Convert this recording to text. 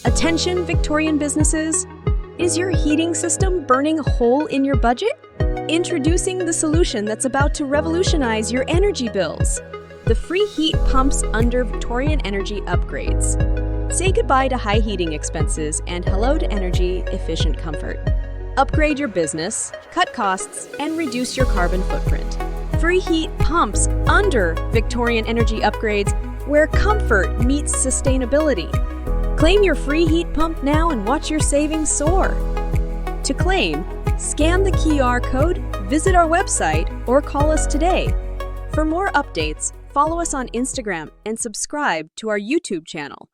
Attention, Victorian businesses! Is your heating system burning a hole in your budget? Introducing the solution that's about to revolutionize your energy bills. The free heat pumps under Victorian Energy Upgrades. Say goodbye to high heating expenses and hello to energy-efficient comfort. Upgrade your business, cut costs, and reduce your carbon footprint. Free heat pumps under Victorian Energy Upgrades, where comfort meets sustainability. Claim your free heat pump now and watch your savings soar. To claim, scan the QR code, visit our website, or call us today. For more updates, follow us on Instagram and subscribe to our YouTube channel.